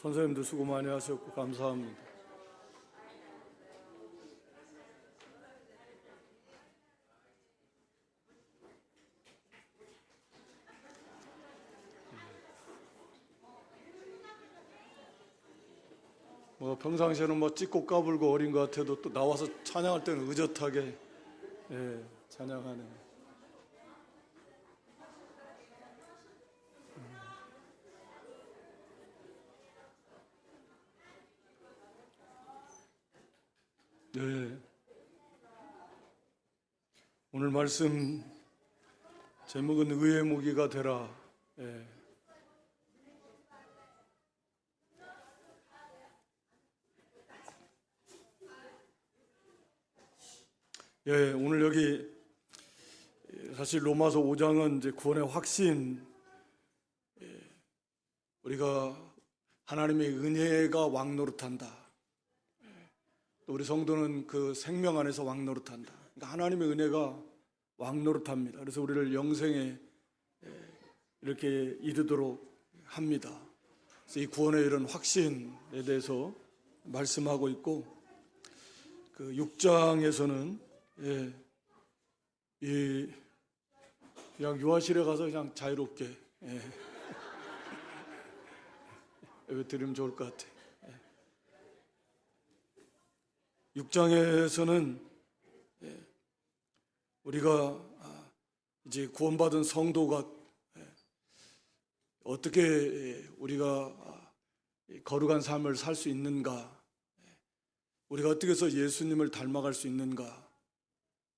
선생님도 수고 많이 하셨고 감사합니다. 평상시에는 찍고 까불고 어린 것 같아도 또 나와서 찬양할 때는 의젓하게 찬양하네. 오늘 말씀 제목은 의의 무기가 되라. 오늘 여기 사실 로마서 5장은 이제 구원의 확신, 우리가 하나님의 은혜가 왕노릇한다. 또 우리 성도는 그 생명 안에서 왕노릇한다. 그러니까 하나님의 은혜가 왕노릇합니다. 그래서 우리를 영생에 이렇게 이르도록 합니다. 그래서 이 구원의 이런 확신에 대해서 말씀하고 있고, 그 6장에서는 그냥 유아실에 가서 그냥 자유롭게 예배 드리면 좋을 것 같아. 6장에서는 우리가 이제 구원받은 성도가 어떻게 우리가 거룩한 삶을 살 수 있는가, 우리가 어떻게 해서 예수님을 닮아갈 수 있는가,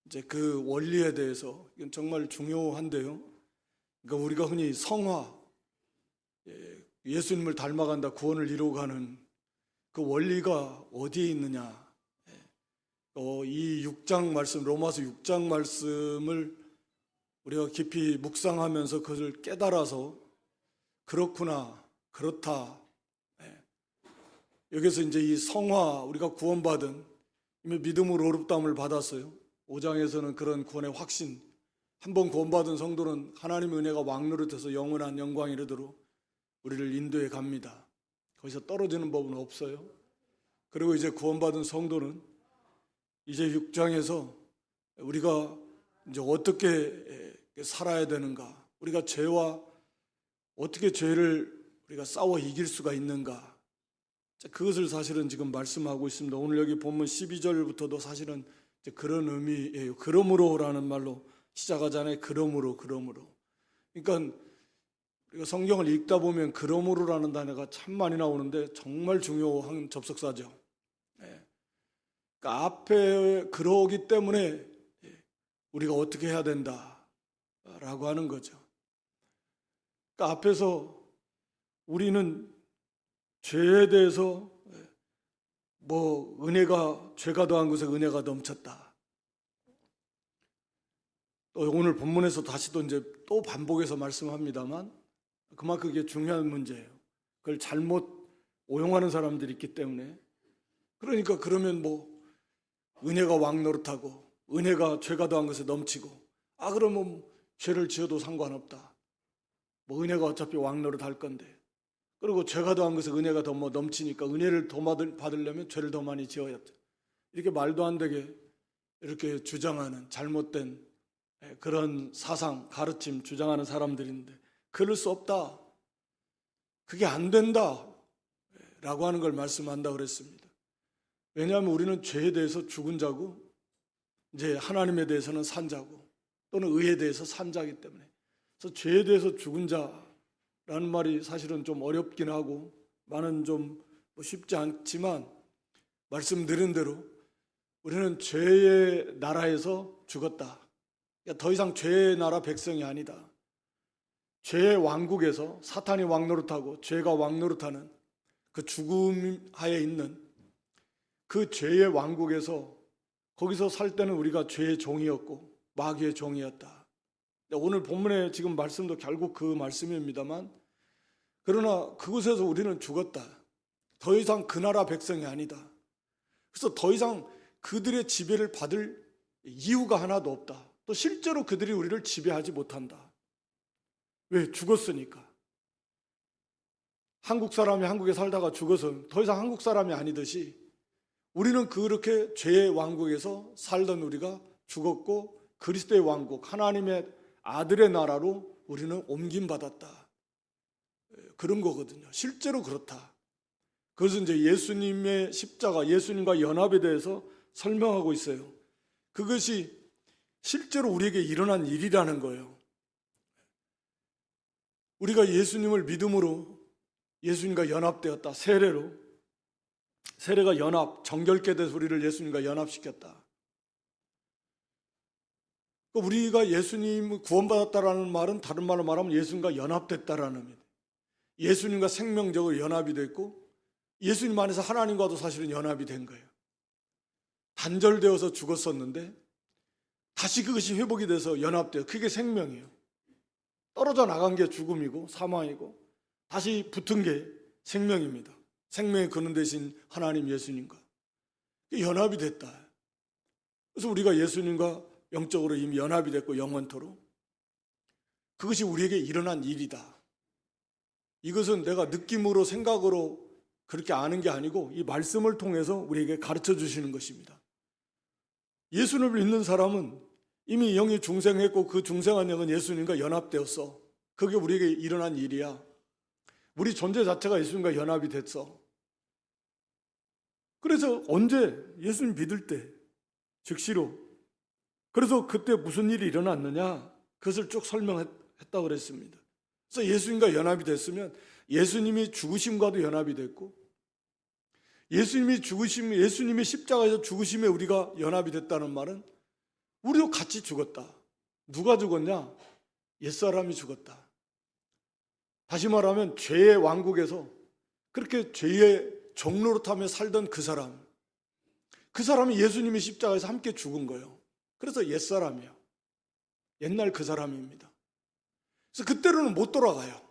이제 그 원리에 대해서, 이건 정말 중요한데요. 그러니까 우리가 흔히 성화, 예수님을 닮아간다, 구원을 이루어가는 그 원리가 어디에 있느냐. 이 6장 말씀, 로마서 6장 말씀을 우리가 깊이 묵상하면서 그것을 깨달아서 그렇구나, 그렇다. 여기서 이제 이 성화, 우리가 구원받은, 이미 믿음으로 의롭다함을 받았어요. 5장에서는 그런 구원의 확신, 한번 구원받은 성도는 하나님의 은혜가 왕노릇해서 영원한 영광에 이르도록 우리를 인도해 갑니다. 거기서 떨어지는 법은 없어요. 그리고 이제 구원받은 성도는 이제 6장에서 우리가 이제 어떻게 살아야 되는가, 우리가 죄와 어떻게 죄를 우리가 싸워 이길 수가 있는가, 그것을 사실은 지금 말씀하고 있습니다. 오늘 여기 본문 12절부터도 사실은 그런 의미예요. 그러므로라는 말로 시작하잖아요. 그러므로. 그러니까 우리가 성경을 읽다 보면 그러므로라는 단어가 참 많이 나오는데 정말 중요한 접속사죠. 그러니까 앞에 그러기 때문에 우리가 어떻게 해야 된다라고 하는 거죠. 그러니까 앞에서 우리는 죄에 대해서 죄가 더한 것에 은혜가 넘쳤다. 또 오늘 본문에서 다시 또 반복해서 말씀합니다만 그만큼 그게 중요한 문제예요. 그걸 잘못 오용하는 사람들이 있기 때문에. 그러니까 그러면 은혜가 왕노릇하고 은혜가 죄가 더한 것에 넘치고, 그러면 죄를 지어도 상관없다. 은혜가 어차피 왕노릇할 건데, 그리고 죄가 더한 것에 은혜가 더 넘치니까 은혜를 더 받으려면 죄를 더 많이 지어야 돼. 이렇게 말도 안 되게 이렇게 주장하는 잘못된 그런 사상, 가르침 주장하는 사람들인데, 그럴 수 없다, 그게 안 된다 라고 하는 걸 말씀한다고 그랬습니다. 왜냐하면 우리는 죄에 대해서 죽은 자고 이제 하나님에 대해서는 산 자고 또는 의에 대해서 산 자이기 때문에, 그래서 죄에 대해서 죽은 자라는 말이 사실은 좀 어렵긴 하고 많은 좀 쉽지 않지만, 말씀드린 대로 우리는 죄의 나라에서 죽었다. 더 이상 죄의 나라 백성이 아니다. 죄의 왕국에서 사탄이 왕노릇하고 죄가 왕노릇하는 그 죽음 하에 있는 그 죄의 왕국에서, 거기서 살 때는 우리가 죄의 종이었고 마귀의 종이었다. 오늘 본문에 지금 말씀도 결국 그 말씀입니다만, 그러나 그곳에서 우리는 죽었다. 더 이상 그 나라 백성이 아니다. 그래서 더 이상 그들의 지배를 받을 이유가 하나도 없다. 또 실제로 그들이 우리를 지배하지 못한다. 왜? 죽었으니까. 한국 사람이 한국에 살다가 죽어서 더 이상 한국 사람이 아니듯이 우리는 그렇게 죄의 왕국에서 살던 우리가 죽었고 그리스도의 왕국, 하나님의 아들의 나라로 우리는 옮김받았다. 그런 거거든요. 실제로 그렇다. 그래서 이제 예수님의 십자가, 예수님과 연합에 대해서 설명하고 있어요. 그것이 실제로 우리에게 일어난 일이라는 거예요. 우리가 예수님을 믿음으로 예수님과 연합되었다. 세례가 연합, 정결케 돼서 우리를 예수님과 연합시켰다. 우리가 예수님을 구원받았다라는 말은 다른 말로 말하면 예수님과 연합됐다라는 의미입니다. 예수님과 생명적으로 연합이 됐고 예수님 안에서 하나님과도 사실은 연합이 된 거예요. 단절되어서 죽었었는데 다시 그것이 회복이 돼서 연합돼요. 그게 생명이에요. 떨어져 나간 게 죽음이고 사망이고 다시 붙은 게 생명입니다. 생명의 근원 되신 하나님 예수님과 연합이 됐다. 그래서 우리가 예수님과 영적으로 이미 연합이 됐고 영원토록 그것이 우리에게 일어난 일이다. 이것은 내가 느낌으로 생각으로 그렇게 아는 게 아니고 이 말씀을 통해서 우리에게 가르쳐 주시는 것입니다. 예수를 믿는 사람은 이미 영이 중생했고 그 중생한 영은 예수님과 연합되었어. 그게 우리에게 일어난 일이야. 우리 존재 자체가 예수님과 연합이 됐어. 그래서 언제 예수님 믿을 때 즉시로 그래서 그때 무슨 일이 일어났느냐 그것을 쭉 설명했다고 그랬습니다. 그래서 예수님과 연합이 됐으면 예수님이 죽으심과도 연합이 됐고 예수님이 십자가에서 죽으심에 우리가 연합이 됐다는 말은 우리도 같이 죽었다. 누가 죽었냐? 옛사람이 죽었다. 다시 말하면 죄의 왕국에서 그렇게 죄의 종노릇하며 살던 그 사람이 예수님이 십자가에서 함께 죽은 거예요. 그래서 옛사람이에요. 옛날 그 사람입니다. 그래서 그때로는 못 돌아가요.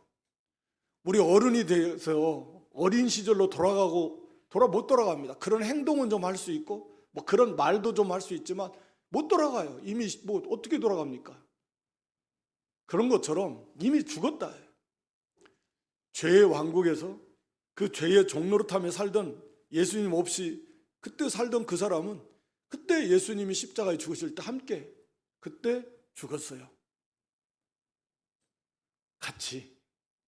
우리 어른이 돼서 어린 시절로 못 돌아갑니다. 그런 행동은 좀 할 수 있고 뭐 그런 말도 좀 할 수 있지만 못 돌아가요. 이미 뭐 어떻게 돌아갑니까? 그런 것처럼 이미 죽었다. 죄의 왕국에서 그 죄의 종노릇하며 살던 예수님 없이 그때 살던 그 사람은 그때 예수님이 십자가에 죽으실 때 함께 그때 죽었어요. 같이.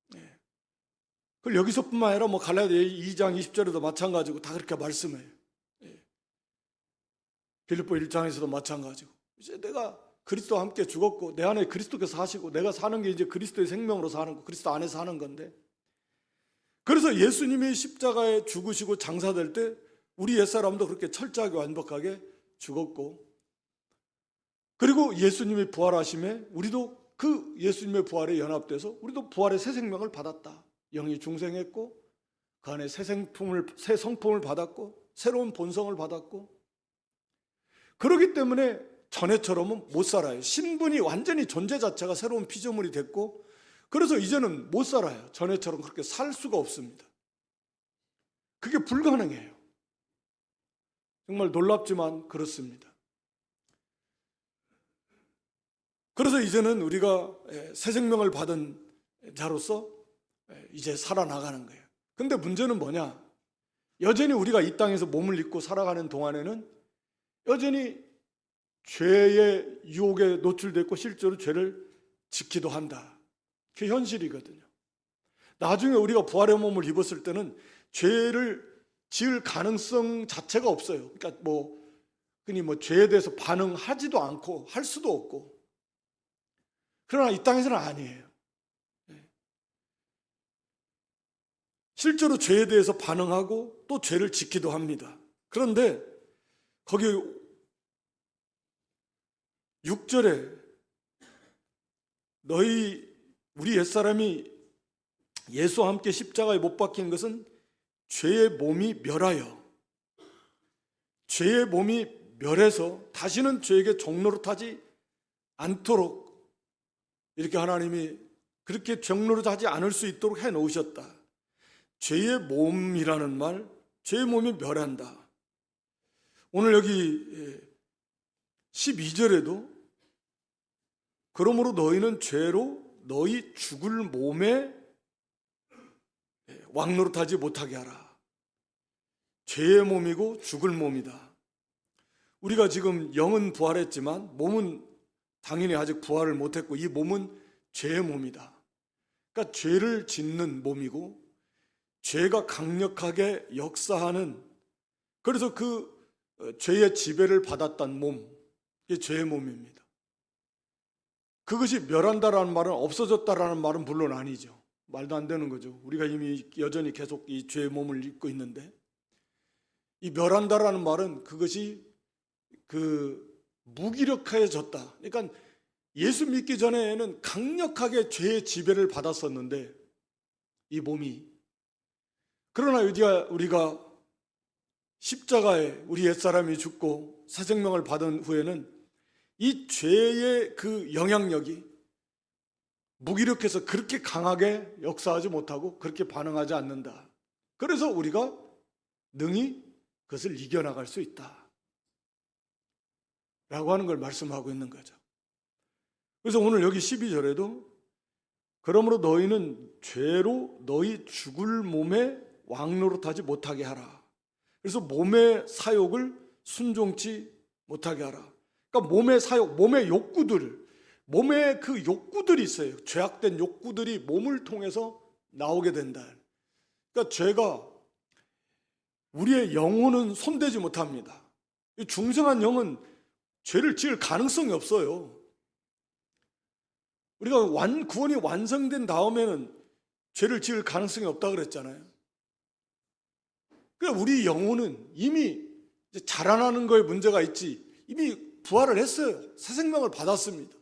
네. 그걸 여기서뿐만 아니라 뭐 갈라디아 2장 20절에도 마찬가지고 다 그렇게 말씀해요. 네. 빌립보 1장에서도 마찬가지고 이제 내가 그리스도와 함께 죽었고 내 안에 그리스도께서 사시고 내가 사는 게 이제 그리스도의 생명으로 사는 거 그리스도 안에서 사는 건데 그래서 예수님이 십자가에 죽으시고 장사될 때 우리 옛사람도 그렇게 철저하게 완벽하게 죽었고 그리고 예수님이 부활하심에 우리도 그 예수님의 부활에 연합돼서 우리도 부활의 새 생명을 받았다. 영이 중생했고 그 안에 새 성품을 받았고 새로운 본성을 받았고 그렇기 때문에 전에처럼은 못 살아요. 신분이 완전히 존재 자체가 새로운 피조물이 됐고 그래서 이제는 못 살아요. 전에처럼 그렇게 살 수가 없습니다. 그게 불가능해요. 정말 놀랍지만 그렇습니다. 그래서 이제는 우리가 새 생명을 받은 자로서 이제 살아나가는 거예요. 근데 문제는 뭐냐? 여전히 우리가 이 땅에서 몸을 입고 살아가는 동안에는 여전히 죄의 유혹에 노출됐고 실제로 죄를 짓기도 한다. 그게 현실이거든요. 나중에 우리가 부활의 몸을 입었을 때는 죄를 지을 가능성 자체가 없어요. 그러니까 흔히 죄에 대해서 반응하지도 않고 할 수도 없고. 그러나 이 땅에서는 아니에요. 실제로 죄에 대해서 반응하고 또 죄를 짓기도 합니다. 그런데 거기 6절에 우리 옛사람이 예수와 함께 십자가에 못 박힌 것은 죄의 몸이 멸하여 죄의 몸이 멸해서 다시는 죄에게 종노릇하지 않도록 이렇게 하나님이 그렇게 종노릇하지 않을 수 있도록 해놓으셨다. 죄의 몸이라는 말, 죄의 몸이 멸한다. 오늘 여기 12절에도 그러므로 너희는 죄로 너희 죽을 몸에 왕노릇하지 못하게 하라. 죄의 몸이고 죽을 몸이다. 우리가 지금 영은 부활했지만 몸은 당연히 아직 부활을 못했고 이 몸은 죄의 몸이다. 그러니까 죄를 짓는 몸이고 죄가 강력하게 역사하는, 그래서 그 죄의 지배를 받았던 몸, 이게 죄의 몸입니다. 그것이 멸한다라는 말은 없어졌다라는 말은 물론 아니죠. 말도 안 되는 거죠. 우리가 이미 여전히 계속 이 죄의 몸을 입고 있는데, 이 멸한다라는 말은 그것이 무기력해졌다. 그러니까 예수 믿기 전에는 강력하게 죄의 지배를 받았었는데 이 몸이, 그러나 우리가 십자가에 우리 옛사람이 죽고 새 생명을 받은 후에는 이 죄의 그 영향력이 무기력해서 그렇게 강하게 역사하지 못하고 그렇게 반응하지 않는다. 그래서 우리가 능히 그것을 이겨나갈 수 있다 라고 하는 걸 말씀하고 있는 거죠. 그래서 오늘 여기 12절에도 그러므로 너희는 죄로 너희 죽을 몸에 왕노릇하지 못하게 하라. 그래서 몸의 사욕을 순종치 못하게 하라. 그러니까 몸의 사욕, 몸의 욕구들, 몸에 그 욕구들이 있어요. 죄악된 욕구들이 몸을 통해서 나오게 된다. 그러니까 죄가 우리의 영혼은 손대지 못합니다. 이 중생한 영은 죄를 지을 가능성이 없어요. 우리가 구원이 완성된 다음에는 죄를 지을 가능성이 없다 그랬잖아요. 그러니까 우리 영혼은 이미 자라나는 거에 문제가 있지, 이미 부활을 했어요. 새 생명을 받았습니다.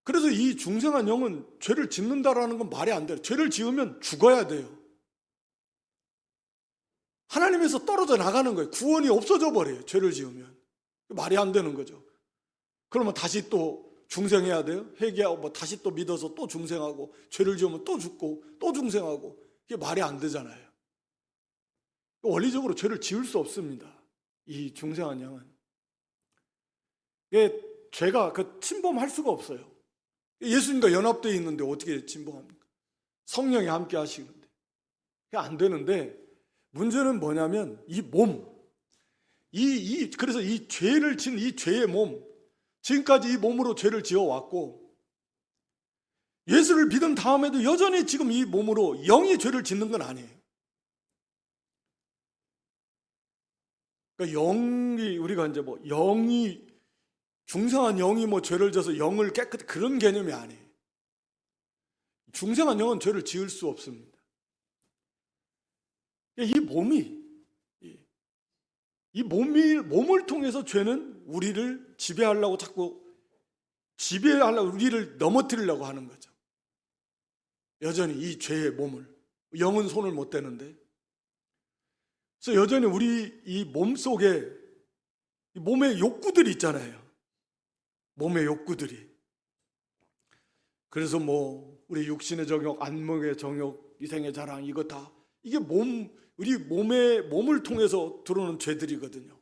그래서 이 중생한 영은 죄를 짓는다라는 건 말이 안 돼요. 죄를 지으면 죽어야 돼요. 하나님에서 떨어져 나가는 거예요. 구원이 없어져 버려요. 죄를 지으면. 말이 안 되는 거죠. 그러면 다시 또 중생해야 돼요. 회개하고 다시 또 믿어서 또 중생하고, 죄를 지으면 또 죽고 또 중생하고, 이게 말이 안 되잖아요. 원리적으로 죄를 지을 수 없습니다. 이 중생한 영은. 이게 죄가 침범할 수가 없어요. 예수님과 연합되어 있는데 어떻게 침범합니까? 성령이 함께 하시는데. 그게 안 되는데, 문제는 뭐냐면 이 몸, 그래서 이 죄를 진 이 죄의 몸, 지금까지 이 몸으로 죄를 지어왔고 예수를 믿은 다음에도 여전히 지금 이 몸으로 영이 죄를 짓는 건 아니에요. 그러니까 우리가 이제 중생한 영이 죄를 져서 영을 깨끗이, 그런 개념이 아니에요. 중생한 영은 죄를 지을 수 없습니다. 이 몸을 통해서 죄는 우리를 지배하려고 우리를 넘어뜨리려고 하는 거죠. 여전히 이 죄의 몸을, 영은 손을 못 대는데, 그래서 여전히 우리 이 몸 속에 몸의 욕구들이 있잖아요. 몸의 욕구들이. 그래서 우리 육신의 정욕, 안목의 정욕, 이생의 자랑, 이거 다 이게 우리 몸을 통해서 들어오는 죄들이거든요.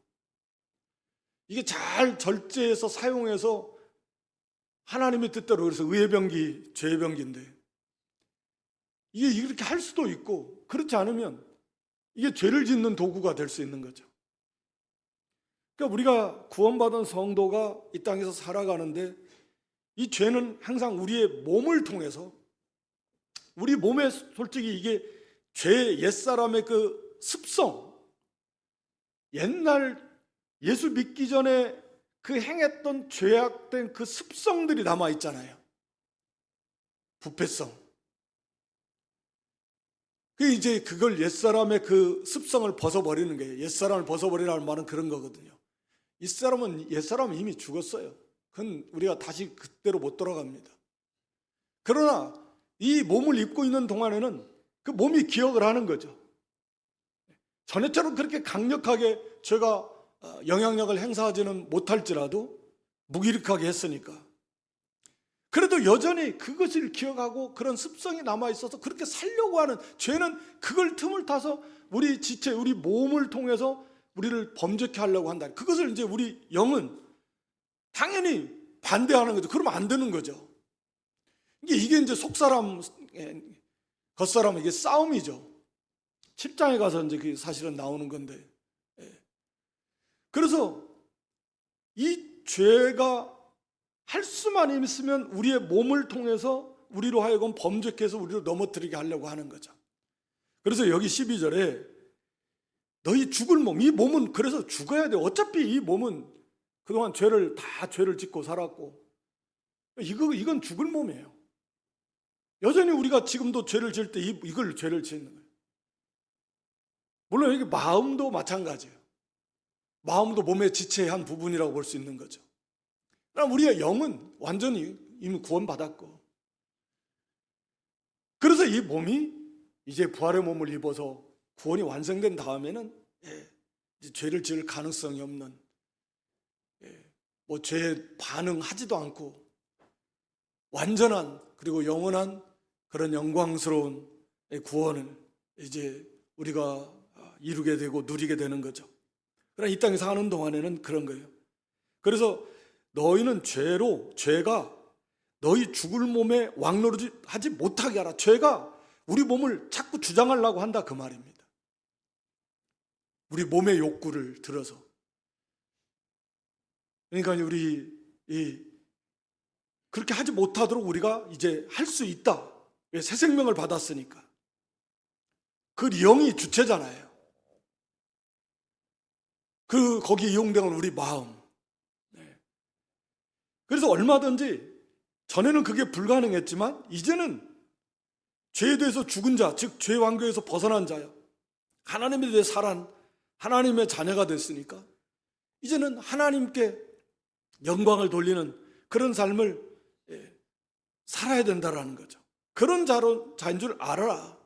이게 잘 절제해서 사용해서 하나님의 뜻대로, 그래서 의의 병기, 죄의 병기인데, 이게 이렇게 할 수도 있고, 그렇지 않으면 이게 죄를 짓는 도구가 될 수 있는 거죠. 그러니까 우리가 구원받은 성도가 이 땅에서 살아가는데, 이 죄는 항상 우리의 몸을 통해서, 우리 몸에 솔직히 이게 옛사람의 그 습성, 옛날 예수 믿기 전에 그 행했던 죄악된 그 습성들이 남아있잖아요. 부패성. 이제 그걸 옛사람의 그 습성을 벗어버리는 거예요. 옛사람을 벗어버리라는 말은 그런 거거든요. 옛사람은 이미 죽었어요. 그건 우리가 다시 그때로 못 돌아갑니다. 그러나 이 몸을 입고 있는 동안에는 그 몸이 기억을 하는 거죠. 전에처럼 그렇게 강력하게 죄가 영향력을 행사하지는 못할지라도 무기력하게 했으니까. 그래도 여전히 그것을 기억하고 그런 습성이 남아있어서 그렇게 살려고 하는, 죄는 그걸 틈을 타서 우리 지체, 우리 몸을 통해서 우리를 범죄케 하려고 한다. 그것을 이제 우리 영은 당연히 반대하는 거죠. 그러면 안 되는 거죠. 이게 이제 속사람, 겉사람은 이게 싸움이죠. 7장에 가서 이제 그게 사실은 나오는 건데. 그래서 이 죄가 할 수만 있으면 우리의 몸을 통해서 우리로 하여금 범죄케 해서 우리로 넘어뜨리게 하려고 하는 거죠. 그래서 여기 12절에 너희 죽을 몸, 이 몸은 그래서 죽어야 돼. 어차피 이 몸은 그동안 죄를 짓고 살았고, 이건 죽을 몸이에요. 여전히 우리가 지금도 죄를 지을 때 이걸 죄를 짓는 거예요. 물론 이게 마음도 마찬가지예요. 마음도 몸의 지체의 한 부분이라고 볼 수 있는 거죠. 그럼 우리의 영은 완전히 이미 구원받았고, 그래서 이 몸이 이제 부활의 몸을 입어서 구원이 완성된 다음에는 이제 죄를 지을 가능성이 없는, 뭐 죄에 반응하지도 않고 완전한 그리고 영원한 그런 영광스러운 구원을 이제 우리가 이루게 되고 누리게 되는 거죠. 그러나 이 땅에 사는 동안에는 그런 거예요. 그래서 너희는 죄가 너희 죽을 몸에 왕노릇하지 못하게 하라. 죄가 우리 몸을 자꾸 주장하려고 한다, 그 말입니다. 우리 몸의 욕구를 들어서. 그러니까 우리 그렇게 하지 못하도록 우리가 이제 할 수 있다. 왜? 새 생명을 받았으니까. 그 영이 주체잖아요. 거기에 이용되는 우리 마음. 그래서 얼마든지 전에는 그게 불가능했지만 이제는 죄에 대해서 죽은 자, 즉 죄 왕국에서 벗어난 자요, 하나님에 대해 살한 하나님의 자녀가 됐으니까 이제는 하나님께 영광을 돌리는 그런 삶을 살아야 된다라는 거죠. 그런 자인 줄 알아라.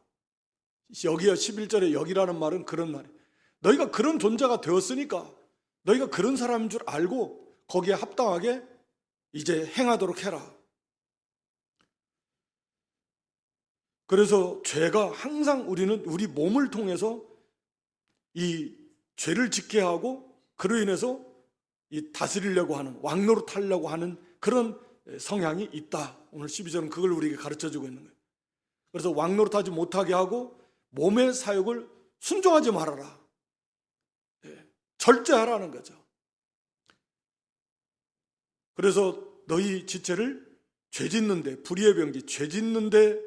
여기요, 11절에 여기라는 말은 그런 말이에요. 너희가 그런 존재가 되었으니까 너희가 그런 사람인 줄 알고 거기에 합당하게 이제 행하도록 해라. 그래서 죄가 항상 우리는 우리 몸을 통해서 이 죄를 짓게 하고 그로 인해서 이 다스리려고 하는, 왕노릇 하려고 하는 그런 성향이 있다. 오늘 12절은 그걸 우리에게 가르쳐주고 있는 거예요. 그래서 왕노릇하지 못하게 하고 몸의 사욕을 순종하지 말아라. 절제하라는 거죠. 그래서 너희 지체를 죄 짓는데, 불의의 병기, 죄 짓는데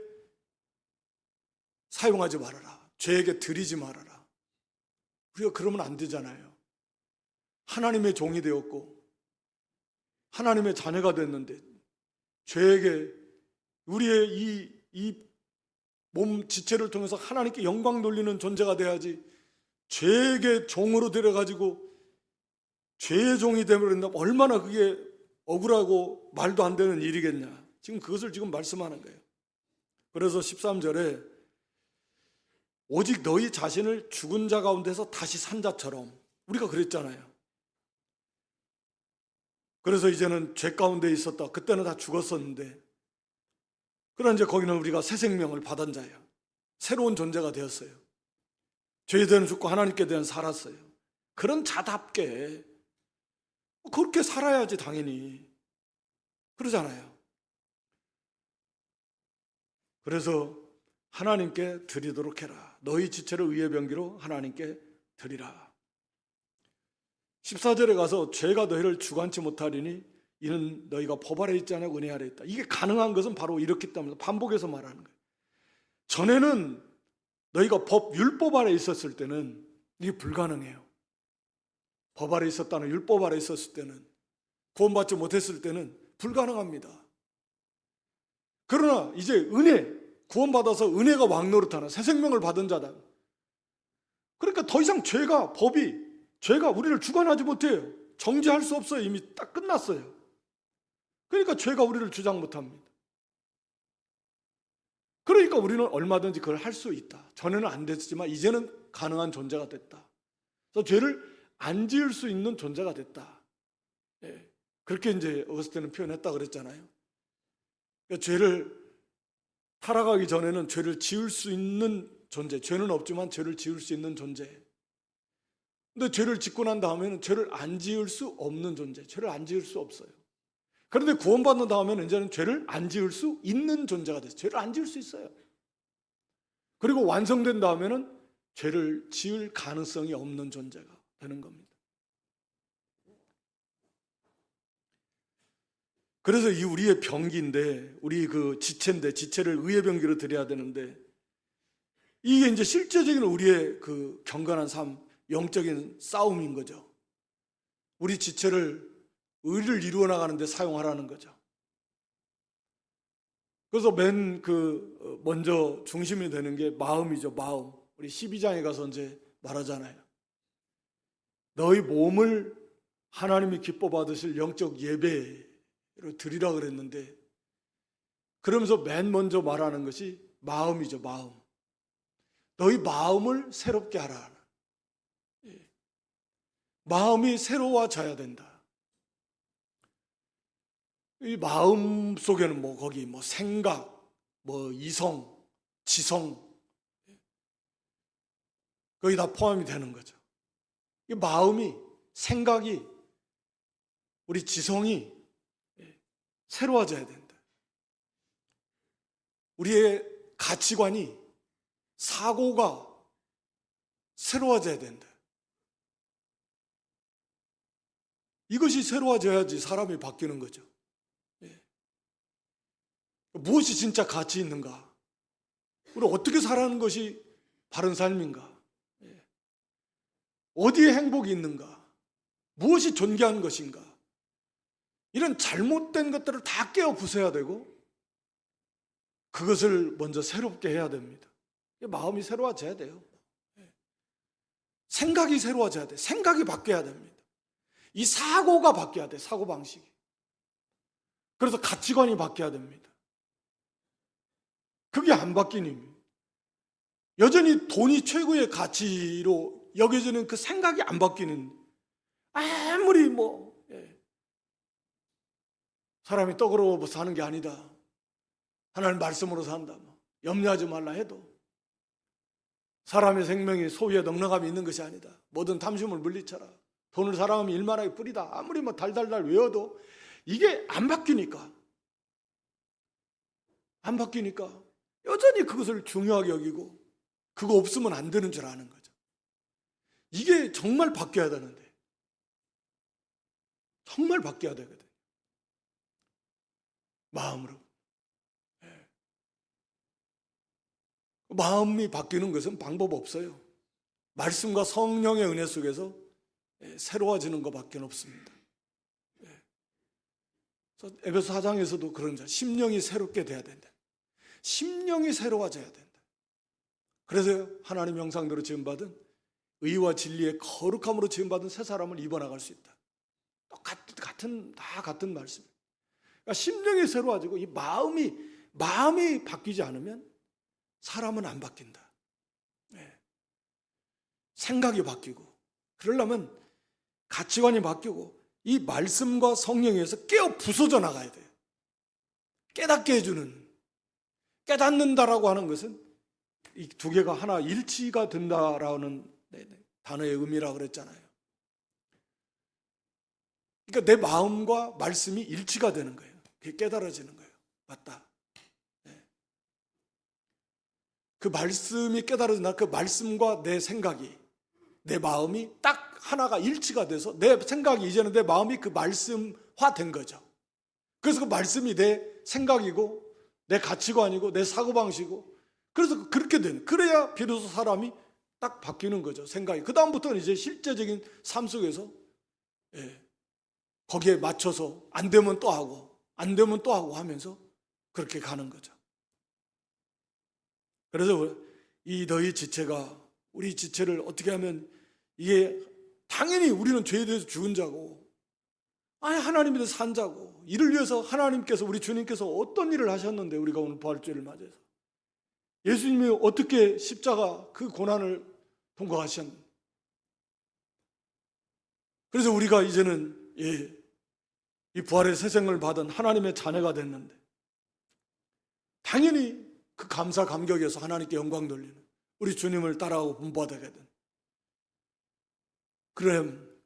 사용하지 말아라. 죄에게 드리지 말아라. 우리가 그러면 안 되잖아요. 하나님의 종이 되었고 하나님의 자녀가 됐는데 죄에게, 우리의 이 몸 지체를 통해서 하나님께 영광 돌리는 존재가 돼야지, 죄에게 종으로 들여가지고 죄의 종이 되어버린다면 얼마나 그게 억울하고 말도 안 되는 일이겠냐. 지금 그것을 지금 말씀하는 거예요. 그래서 13절에 오직 너희 자신을 죽은 자 가운데서 다시 산 자처럼, 우리가 그랬잖아요. 그래서 이제는 죄 가운데 있었다. 그때는 다 죽었었는데, 그러나 이제 거기는 우리가 새 생명을 받은 자예요. 새로운 존재가 되었어요. 죄에 대한 죽고 하나님께 대한 살았어요. 그런 자답게 그렇게 살아야지 당연히. 그러잖아요. 그래서 하나님께 드리도록 해라. 너희 지체를 의의 병기로 하나님께 드리라. 14절에 가서 죄가 너희를 주관치 못하리니 이는 너희가 법 아래 있지 않아 은혜 아래 있다. 이게 가능한 것은 바로 이렇기 때문에 반복해서 말하는 거예요. 전에는 너희가 율법 아래 있었을 때는 이게 불가능해요. 법 아래 있었다는, 율법 아래 있었을 때는, 구원받지 못했을 때는 불가능합니다. 그러나 이제 구원받아서 은혜가 왕노릇하는 새 생명을 받은 자다. 그러니까 더 이상 죄가 우리를 주관하지 못해요. 정지할 수 없어요. 이미 딱 끝났어요. 그러니까 죄가 우리를 주장 못합니다. 그러니까 우리는 얼마든지 그걸 할 수 있다. 전에는 안 됐지만 이제는 가능한 존재가 됐다. 그래서 죄를 안 지을 수 있는 존재가 됐다. 그렇게 이제 어거스틴은 표현했다 그랬잖아요. 그러니까 죄를 타락하기 전에는 죄를 지을 수 있는 존재, 죄는 없지만 죄를 지을 수 있는 존재. 근데 죄를 짓고 난 다음에는 죄를 안 지을 수 없는 존재, 죄를 안 지을 수 없어요. 그런데 구원받는 다음에는 이제는 죄를 안 지을 수 있는 존재가 됐어요. 죄를 안 지을 수 있어요. 그리고 완성된 다음에는 죄를 지을 가능성이 없는 존재가 되는 겁니다. 그래서 이 우리의 병기인데, 우리 그 지체인데, 지체를 의의 병기로 드려야 되는데, 이게 이제 실제적인 우리의 그 경건한 삶, 영적인 싸움인 거죠. 우리 지체를 의를 이루어 나가는데 사용하라는 거죠. 그래서 먼저 중심이 되는 게 마음이죠, 마음. 우리 12장에 가서 이제 말하잖아요. 너희 몸을 하나님이 기뻐 받으실 영적 예배로 드리라 그랬는데, 그러면서 맨 먼저 말하는 것이 마음이죠, 마음. 너희 마음을 새롭게 하라. 마음이 새로워져야 된다. 이 마음 속에는 거기 생각, 이성, 지성, 거기 다 포함이 되는 거죠. 이 마음이, 생각이, 우리 지성이 새로워져야 된다. 우리의 가치관이, 사고가 새로워져야 된다. 이것이 새로워져야지 사람이 바뀌는 거죠. 무엇이 진짜 가치 있는가? 우리 어떻게 살아가는 것이 바른 삶인가? 어디에 행복이 있는가? 무엇이 존귀한 것인가? 이런 잘못된 것들을 다 깨어 부숴야 되고, 그것을 먼저 새롭게 해야 됩니다. 마음이 새로워져야 돼요. 생각이 새로워져야 돼. 생각이 바뀌어야 됩니다. 이 사고가 바뀌어야 돼. 사고방식이. 그래서 가치관이 바뀌어야 됩니다. 그게 안 바뀌니 여전히 돈이 최고의 가치로 여겨지는 그 생각이 안 바뀌는, 아무리 사람이 떡으로 사는 게 아니다, 하나님 말씀으로 산다, 염려하지 말라 해도 사람의 생명이 소유에 넉넉함이 있는 것이 아니다. 모든 탐심을 물리쳐라. 돈을 사랑하면 일만하게 뿌리다. 아무리 달달달 외워도 이게 안 바뀌니까 여전히 그것을 중요하게 여기고 그거 없으면 안 되는 줄 아는 거죠. 이게 정말 바뀌어야 되는데, 정말 바뀌어야 되거든요. 마음으로. 마음이 바뀌는 것은 방법 없어요. 말씀과 성령의 은혜 속에서 새로워지는 것밖에 없습니다. 에베소 4장에서도 그런 자, 심령이 새롭게 돼야 된다. 심령이 새로워져야 된다. 그래서 하나님 형상대로 지음받은 의와 진리의 거룩함으로 지음받은 새 사람을 입어나갈 수 있다. 같은 말씀입니다. 그러니까 심령이 새로워지고 이 마음이 바뀌지 않으면 사람은 안 바뀐다. 생각이 바뀌고, 그러려면 가치관이 바뀌고 이 말씀과 성령에서 깨어 부서져 나가야 돼요. 깨닫게 해주는, 깨닫는다라고 하는 것은 이 두 개가 하나 일치가 된다라는 단어의 의미라고 그랬잖아요. 그러니까 내 마음과 말씀이 일치가 되는 거예요. 그게 깨달아지는 거예요. 맞다. 그 말씀이 깨달아진다. 그 말씀과 내 생각이, 내 마음이 딱 하나가 일치가 돼서 내 생각이 이제는 내 마음이 그 말씀화된 거죠. 그래서 그 말씀이 내 생각이고 내 가치관이고 내 사고방식이고, 그래서 그렇게 되는, 그래야 비로소 사람이 딱 바뀌는 거죠. 생각이. 그 다음부터는 이제 실제적인 삶 속에서 거기에 맞춰서 안 되면 또 하고 안 되면 또 하고 하면서 그렇게 가는 거죠. 그래서 이 너희 지체가, 우리 지체를 어떻게 하면, 이게 당연히 우리는 죄에 대해서 죽은 자고, 하나님에 대해서 산 자고, 이를 위해서 하나님께서, 우리 주님께서 어떤 일을 하셨는데 우리가 오늘 부활주의를 맞이해서 예수님이 어떻게 십자가 그 고난을 통과하셨는데, 그래서 우리가 이제는 이 부활의 새 생을 받은 하나님의 자녀가 됐는데, 당연히 그 감사 감격에서 하나님께 영광 돌리는 우리 주님을 따라하고 본받아가든, 그럼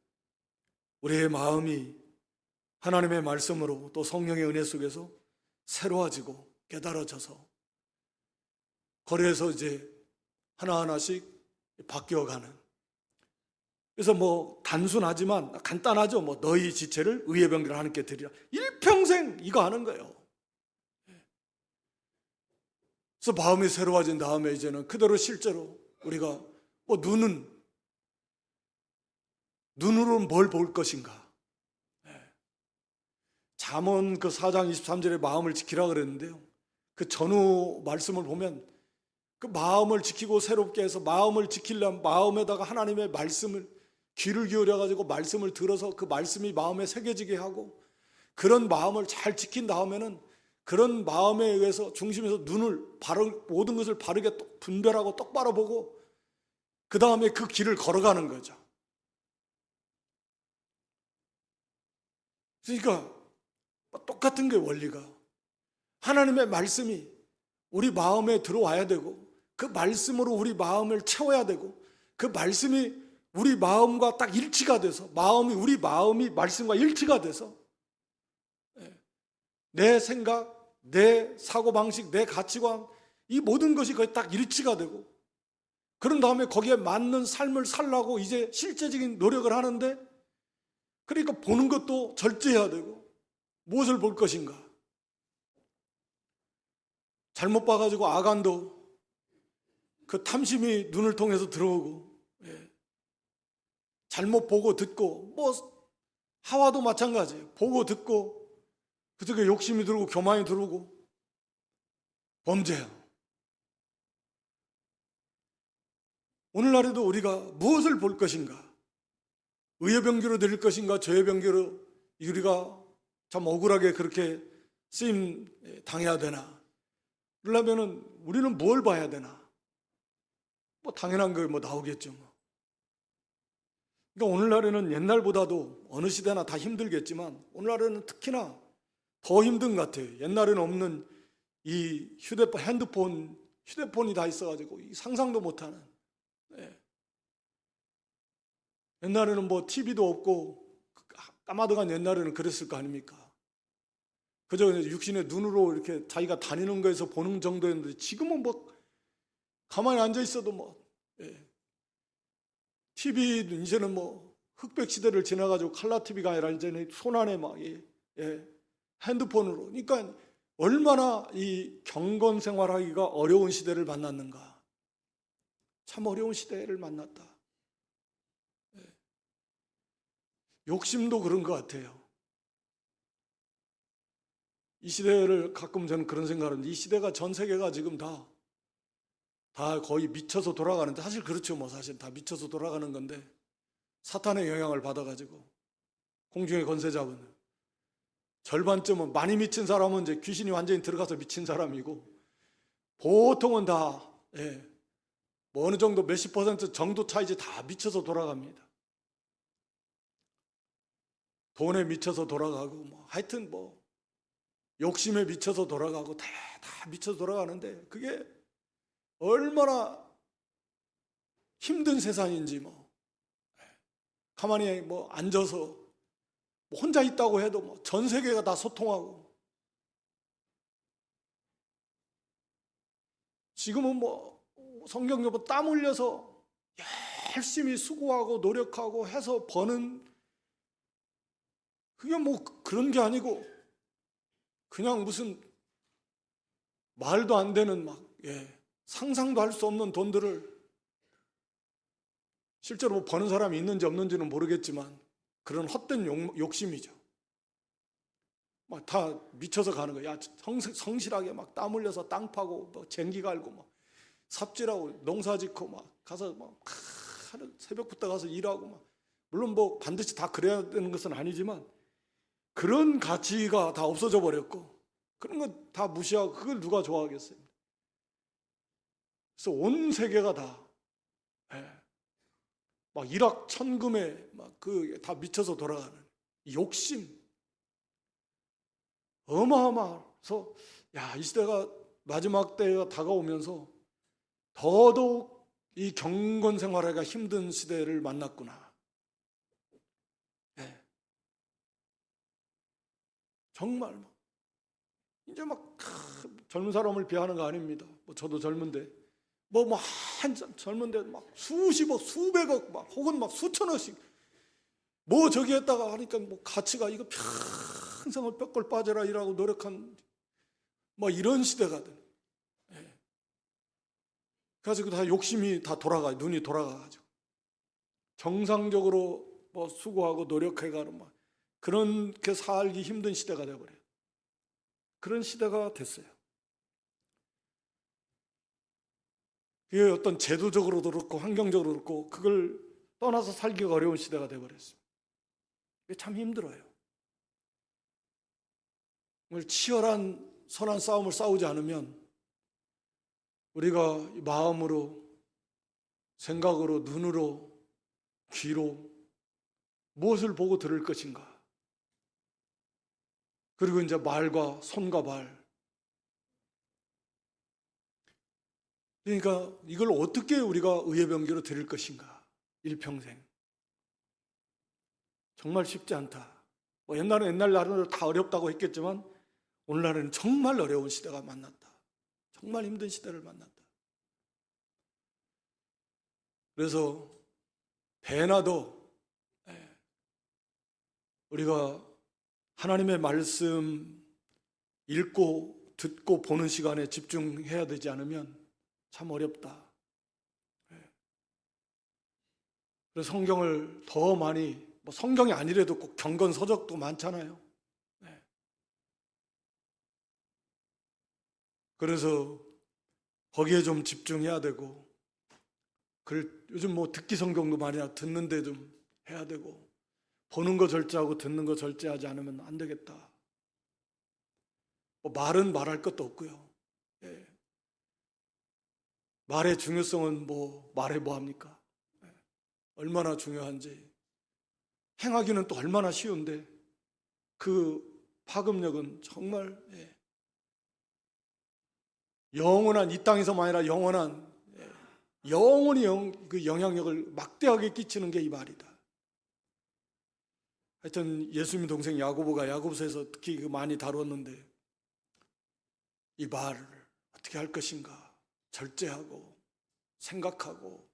우리의 마음이 하나님의 말씀으로 또 성령의 은혜 속에서 새로워지고 깨달아져서 거리에서 이제 하나하나씩 바뀌어가는. 그래서 뭐 단순하지만 간단하죠. 뭐 너희 지체를 의의 병기를 하나님께 드리라. 일평생 이거 하는 거예요. 그래서 마음이 새로워진 다음에 이제는 그대로 실제로 우리가 뭐 눈으로는 뭘 볼 것인가. 잠언 그 4장 23절에 마음을 지키라 그랬는데요. 그 전후 말씀을 보면 그 마음을 지키고 새롭게 해서 마음을 지키려면 마음에다가 하나님의 말씀을 귀를 기울여 가지고 말씀을 들어서 그 말씀이 마음에 새겨지게 하고 그런 마음을 잘 지킨 다음에는 그런 마음에 의해서 중심에서 모든 것을 바르게 분별하고 똑바로 보고 그 다음에 그 길을 걸어가는 거죠. 그러니까 똑같은 게 원리가 하나님의 말씀이 우리 마음에 들어와야 되고 그 말씀으로 우리 마음을 채워야 되고 그 말씀이 우리 마음과 딱 일치가 돼서 우리 마음이 말씀과 일치가 돼서 내 생각, 내 사고방식, 내 가치관 이 모든 것이 거의 딱 일치가 되고 그런 다음에 거기에 맞는 삶을 살라고 이제 실제적인 노력을 하는데 그러니까 보는 것도 절제해야 되고 무엇을 볼 것인가. 잘못 봐가지고 아간도 그 탐심이 눈을 통해서 들어오고 잘못 보고 듣고 뭐 하와도 마찬가지예요. 보고 듣고 그때 욕심이 들고 교만이 들고 범죄야. 오늘날에도 우리가 무엇을 볼 것인가? 의의 병기로 드릴 것인가? 죄의 병기로 우리가 참 억울하게 그렇게 쓰임 당해야 되나? 그러려면은 우리는 뭘 봐야 되나? 뭐 당연한 거 뭐 나오겠죠. 그러니까 오늘날에는 옛날보다도 어느 시대나 다 힘들겠지만 오늘날에는 특히나 더 힘든 것 같아요. 옛날에는 없는 이 휴대폰이 다 있어가지고 상상도 못하는. 옛날에는 뭐 TV도 없고 까마득한 옛날에는 그랬을 거 아닙니까? 그저 육신의 눈으로 이렇게 자기가 다니는 거에서 보는 정도였는데 지금은 뭐 가만히 앉아 있어도 뭐 TV 이제는 뭐 흑백 시대를 지나가지고 칼라 TV가 아니라 이제는 손안에 막 핸드폰으로. 그러니까 얼마나 이 경건 생활하기가 어려운 시대를 만났는가. 참 어려운 시대를 만났다. 욕심도 그런 것 같아요. 이 시대를 가끔 저는 그런 생각을 하는데 이 시대가 전 세계가 지금 다 거의 미쳐서 돌아가는데 사실 그렇죠. 뭐 사실 다 미쳐서 돌아가는 건데 사탄의 영향을 받아가지고 공중의 권세 잡은 절반쯤은 많이 미친 사람은 이제 귀신이 완전히 들어가서 미친 사람이고 보통은 다 뭐 어느 정도 몇십 % 정도 차이지 다 미쳐서 돌아갑니다. 돈에 미쳐서 돌아가고 뭐 하여튼 뭐 욕심에 미쳐서 돌아가고 다 미쳐서 돌아가는데 그게 얼마나 힘든 세상인지 뭐 가만히 뭐 앉아서 뭐 혼자 있다고 해도 뭐 전 세계가 다 소통하고 지금은 뭐 성경적으로 땀 흘려서 열심히 수고하고 노력하고 해서 버는 그게 뭐 그런 게 아니고 그냥 무슨 말도 안 되는 막 상상도 할 수 없는 돈들을 실제로 뭐 버는 사람이 있는지 없는지는 모르겠지만 그런 헛된 욕심이죠. 막 다 미쳐서 가는 거야. 성실하게 막 땀 흘려서 땅 파고 뭐 쟁기 갈고 막 삽질하고 농사 짓고 막 가서 막 새벽부터 가서 일하고 막 물론 뭐 반드시 다 그래야 되는 것은 아니지만 그런 가치가 다 없어져 버렸고 그런 거 다 무시하고 그걸 누가 좋아하겠어요? 그래서 온 세계가 다 막 일확천금에 막 그 다 미쳐서 돌아가는 욕심 어마어마해서 이 시대가 마지막 때가 다가오면서 더더욱 이 경건 생활하기가 힘든 시대를 만났구나. 정말 이제 막 젊은 사람을 비하하는 거 아닙니다. 뭐 저도 젊은데 뭐 한참 젊은데 막 수십억, 수백억, 막 혹은 막 수천억씩 뭐 저기 했다가 하니까 뭐 가치가 이거 평생을 뼈골 빠져라 일하고 노력한 뭐 이런 시대가 돼. 그래가지고 다 욕심이 다 눈이 돌아가가지고 정상적으로 뭐 수고하고 노력해가는 막 그렇게 살기 힘든 시대가 돼버려요. 그런 시대가 됐어요. 그게 어떤 제도적으로도 그렇고 환경적으로도 그렇고 그걸 떠나서 살기가 어려운 시대가 돼버렸어요. 이게 참 힘들어요. 오늘 치열한 선한 싸움을 싸우지 않으면 우리가 마음으로, 생각으로, 눈으로, 귀로 무엇을 보고 들을 것인가? 그리고 이제 말과 손과 발. 그러니까 이걸 어떻게 우리가 의의 병기로 드릴 것인가? 일평생. 정말 쉽지 않다. 뭐 옛날 나름대로 다 어렵다고 했겠지만 오늘날에는 정말 어려운 시대가 만났다. 정말 힘든 시대를 만났다. 그래서 배나 더 우리가 하나님의 말씀 읽고 듣고 보는 시간에 집중해야 되지 않으면 참 어렵다. 그래서 성경을 더 많이, 뭐 성경이 아니래도 꼭 경건 서적도 많잖아요. 그래서 거기에 좀 집중해야 되고, 요즘 뭐 듣기 성경도 많이 듣는데 좀 해야 되고, 보는 거 절제하고 듣는 거 절제하지 않으면 안 되겠다. 뭐 말은 말할 것도 없고요. 말의 중요성은 말해 뭐 합니까? 얼마나 중요한지. 행하기는 또 얼마나 쉬운데 그 파급력은 정말 영원한, 이 땅에서만 아니라 영원히 그 영향력을 막대하게 끼치는 게 이 말이다. 하여튼 예수님 동생 야고보가 야고보서에서 특히 많이 다뤘는데 이 말을 어떻게 할 것인가 절제하고 생각하고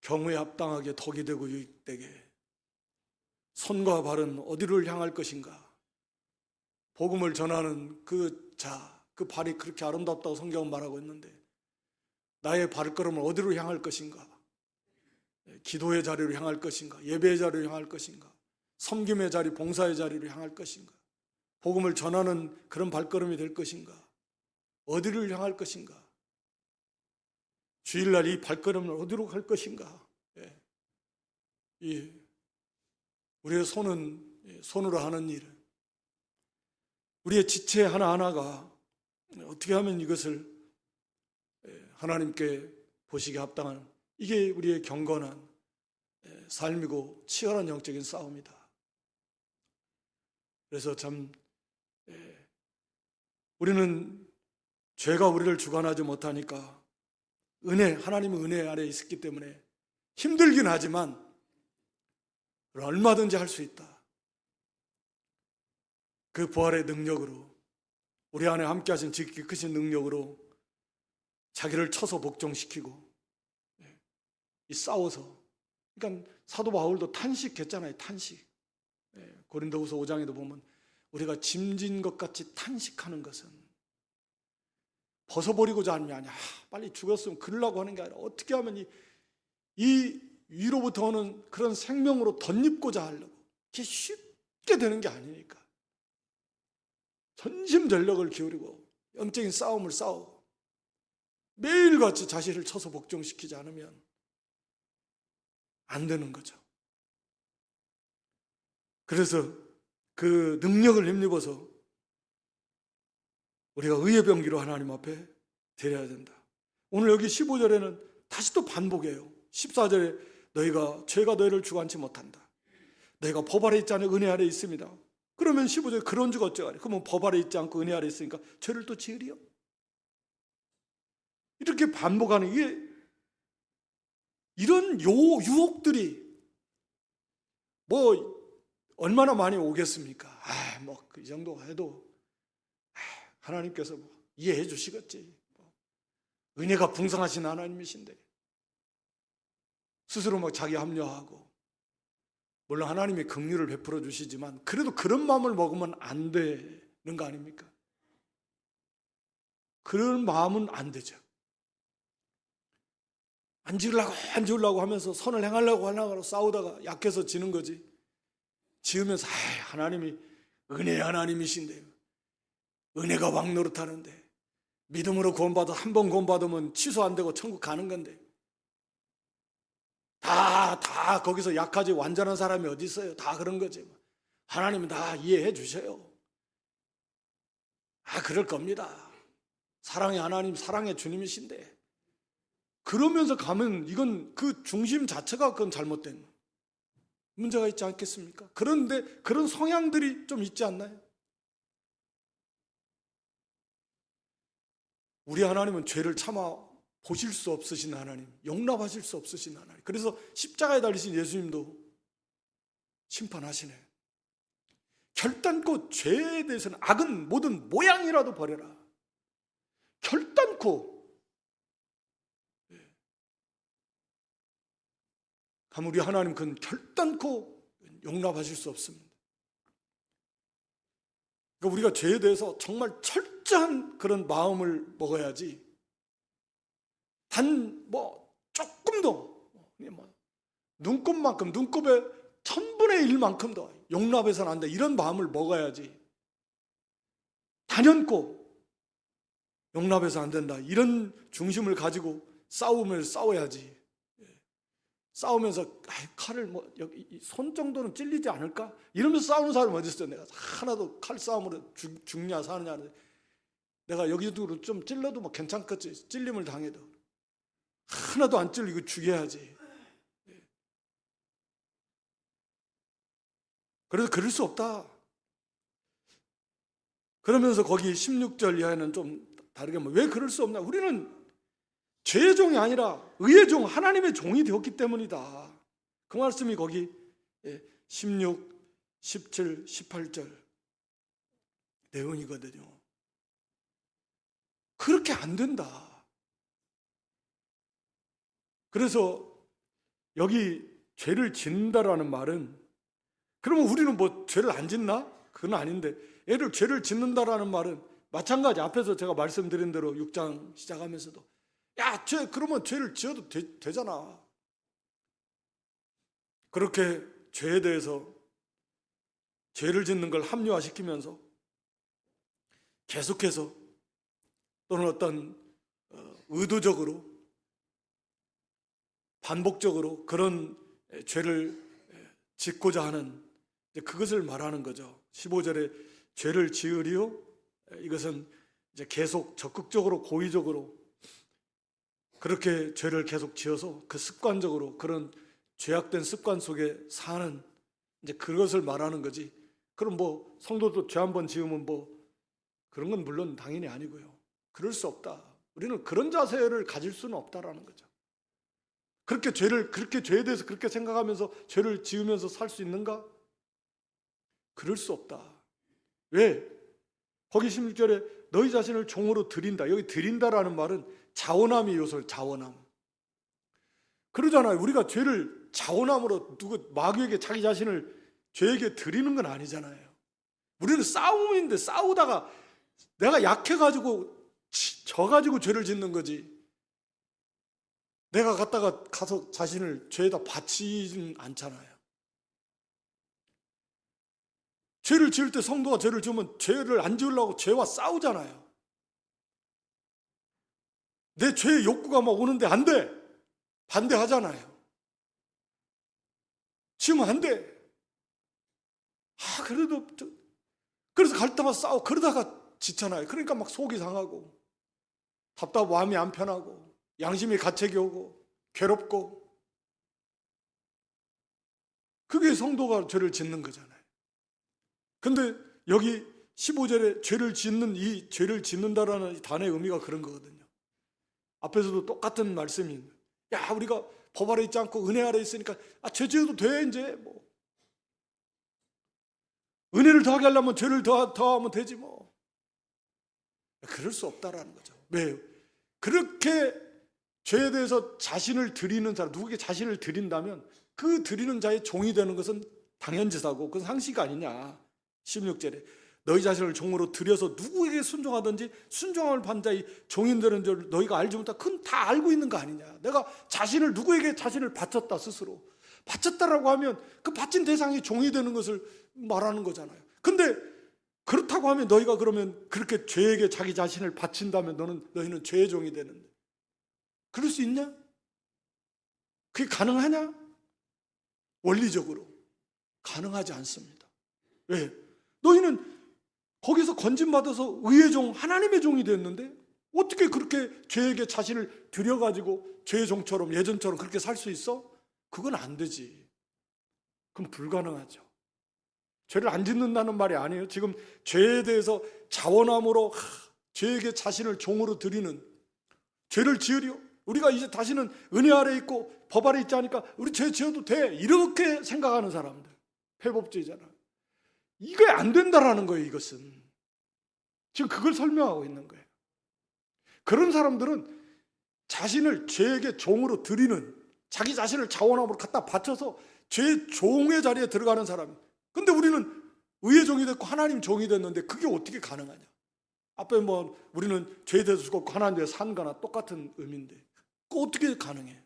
경우에 합당하게 덕이 되고 유익되게 손과 발은 어디를 향할 것인가. 복음을 전하는 그 발이 그렇게 아름답다고 성경은 말하고 있는데 나의 발걸음은 어디로 향할 것인가. 기도의 자리로 향할 것인가, 예배의 자리로 향할 것인가, 섬김의 자리, 봉사의 자리로 향할 것인가, 복음을 전하는 그런 발걸음이 될 것인가, 어디를 향할 것인가, 주일날 이 발걸음을 어디로 갈 것인가. 우리의 손으로 하는 일, 우리의 지체 하나하나가 어떻게 하면 이것을 하나님께 보시기에 합당한, 이게 우리의 경건한 삶이고 치열한 영적인 싸움이다. 그래서 참 우리는 죄가 우리를 주관하지 못하니까 하나님의 은혜 아래 있었기 때문에 힘들긴 하지만 얼마든지 할 수 있다. 그 부활의 능력으로, 우리 안에 함께 하신 지극히 크신 능력으로 자기를 쳐서 복종시키고 싸워서. 그러니까 사도 바울도 탄식했잖아요. 탄식. 고린도후서 5장에도 보면 우리가 짐진 것 같이 탄식하는 것은 벗어버리고자 하는 게 아니야. 빨리 죽었으면 그러려고 하는 게 아니라 어떻게 하면 이 위로부터 오는 그런 생명으로 덧입고자 하려고. 그게 쉽게 되는 게 아니니까 전심전력을 기울이고 영적인 싸움을 싸우고 매일같이 자신을 쳐서 복종시키지 않으면 안 되는 거죠. 그래서 그 능력을 힘입어서 우리가 의의 병기로 하나님 앞에 드려야 된다. 오늘 여기 15절에는 다시 또 반복해요. 14절에 너희가 죄가 너희를 주관치 못한다. 너희가 법 아래 있지 않으면 은혜 아래 있습니다. 그러면 15절에 그런 즉 어쩌하리. 그러면 법 아래 있지 않고 은혜 아래 있으니까 죄를 또 지으리요. 이렇게 반복하는 이런 유혹들이 얼마나 많이 오겠습니까? 이 정도 해도 하나님께서 이해해 주시겠지. 은혜가 풍성하신 하나님이신데 스스로 막 자기 합리화하고, 물론 하나님이 긍휼을 베풀어 주시지만 그래도 그런 마음을 먹으면 안 되는 거 아닙니까? 그런 마음은 안 되죠. 안 지으려고 하면서 선을 행하려고 싸우다가 약해서 지는 거지. 지으면서 하나님이 은혜의 하나님이신데, 은혜가 왕노릇하는데, 믿음으로 구원받아 한 번 구원받으면 취소 안 되고 천국 가는 건데, 다 거기서 약하지 완전한 사람이 어디 있어요? 다 그런 거지. 하나님은 다 이해해 주셔요. 그럴 겁니다. 사랑의 하나님, 사랑의 주님이신데, 그러면서 가면 이건 그 중심 자체가 그건 잘못된 문제가 있지 않겠습니까? 그런데 그런 성향들이 좀 있지 않나요? 우리 하나님은 죄를 참아 보실 수 없으신 하나님, 용납하실 수 없으신 하나님. 그래서 십자가에 달리신 예수님도 심판하시네. 결단코 죄에 대해서는, 악은 모든 모양이라도 버려라. 결단코. 참 우리 하나님 그건 결단코 용납하실 수 없습니다. 그러니까 우리가 죄에 대해서 정말 철저한 그런 마음을 먹어야지, 단 조금도 눈곱만큼, 눈곱의 1000분의 1만큼도 용납해서는 안 돼, 이런 마음을 먹어야지, 단연코 용납해서 안 된다, 이런 중심을 가지고 싸움을 싸워야지. 싸우면서 칼을 여기 손 정도는 찔리지 않을까? 이러면서 싸우는 사람이 어디 있어요? 내가 하나도 칼 싸움으로 죽냐 사느냐, 내가 여기도 좀 찔러도 괜찮겠지, 찔림을 당해도 하나도 안 찔리고 죽여야지. 그래서 그럴 수 없다. 그러면서 거기 16절 이하에는 좀 다르게 왜 그럴 수 없나? 우리는 죄의 종이 아니라 의의 종, 하나님의 종이 되었기 때문이다. 그 말씀이 거기 16, 17, 18절 내용이거든요. 그렇게 안 된다. 그래서 여기 죄를 짓는다라는 말은, 그러면 우리는 죄를 안 짓나? 그건 아닌데, 죄를 짓는다라는 말은 마찬가지, 앞에서 제가 말씀드린 대로 6장 시작하면서도 그러면 죄를 지어도 되잖아. 그렇게 죄에 대해서, 죄를 짓는 걸 합리화시키면서 계속해서, 또는 어떤 의도적으로 반복적으로 그런 죄를 짓고자 하는, 그것을 말하는 거죠. 15절에 죄를 지으리요, 이것은 이제 계속 적극적으로 고의적으로 그렇게 죄를 계속 지어서 그 습관적으로 그런 죄악된 습관 속에 사는, 이제 그것을 말하는 거지. 그럼 성도도 죄 한 번 지으면 그런 건 물론 당연히 아니고요. 그럴 수 없다. 우리는 그런 자세를 가질 수는 없다라는 거죠. 그렇게 죄에 대해서 그렇게 생각하면서 죄를 지으면서 살 수 있는가? 그럴 수 없다. 왜? 거기 16절에 너희 자신을 종으로 드린다. 여기 드린다라는 말은 자원함이 요소예요. 자원함. 그러잖아요. 우리가 죄를 자원함으로 마귀에게 자기 자신을 죄에게 드리는 건 아니잖아요. 우리는 싸움인데, 싸우다가 내가 약해가지고 져가지고 죄를 짓는 거지, 내가 가서 자신을 죄에다 바치진 않잖아요. 죄를 지을 때, 성도가 죄를 지으면 죄를 안 지으려고 죄와 싸우잖아요. 내 죄의 욕구가 오는데 안 돼. 반대하잖아요. 지으면 안 돼. 그래서 갈등하고 싸우고 그러다가 지잖아요. 그러니까 속이 상하고 답답하고 마음이 안 편하고 양심이 가책이 오고 괴롭고, 그게 성도가 죄를 짓는 거잖아요. 근데 여기 15절에 죄를 짓는, 이 죄를 짓는다라는 이 단어의 의미가 그런 거거든요. 앞에서도 똑같은 말씀이, 우리가 법 아래 있지 않고 은혜 아래 있으니까 죄 지어도 돼, 이제 은혜를 더하게 하려면 죄를 더하면 되지 그럴 수 없다라는 거죠. 왜? 그렇게 죄에 대해서 자신을 드리는 사람, 누구에게 자신을 드린다면 그 드리는 자의 종이 되는 것은 당연지사고 그건 상식 아니냐. 16절에 너희 자신을 종으로 드려서 누구에게 순종하든지 순종함을 받는 자의 종이 되는 줄 너희가 알지 못하. 그건 다 알고 있는 거 아니냐. 내가 자신을 누구에게 자신을 바쳤다 스스로. 바쳤다라고 하면 그 바친 대상이 종이 되는 것을 말하는 거잖아요. 근데 그렇다고 하면 너희가 그러면 그렇게 죄에게 자기 자신을 바친다면 너희는 죄의 종이 되는데 그럴 수 있냐? 그게 가능하냐? 원리적으로 가능하지 않습니다. 왜? 너희는 거기서 건진받아서 의의 종, 하나님의 종이 됐는데 어떻게 그렇게 죄에게 자신을 들여가지고 죄의 종처럼 예전처럼 그렇게 살 수 있어? 그건 안 되지. 그건 불가능하죠. 죄를 안 짓는다는 말이 아니에요. 지금 죄에 대해서 자원함으로 죄에게 자신을 종으로 드리는, 죄를 지으려 우리가 이제 다시는 은혜 아래 있고 법 아래 있지 않으니까 우리 죄 지어도 돼 이렇게 생각하는 사람들, 회법주의잖아. 이게 안 된다라는 거예요. 이것은 지금 그걸 설명하고 있는 거예요. 그런 사람들은 자신을 죄에게 종으로 드리는, 자기 자신을 자원함으로 갖다 바쳐서 죄의 종의 자리에 들어가는 사람이. 근데 우리는 의의 종이 됐고 하나님 종이 됐는데 그게 어떻게 가능하냐? 앞에 우리는 죄에 대해서 죽었고 하나님 대해서 산 거나 똑같은 의미인데 그거 어떻게 가능해?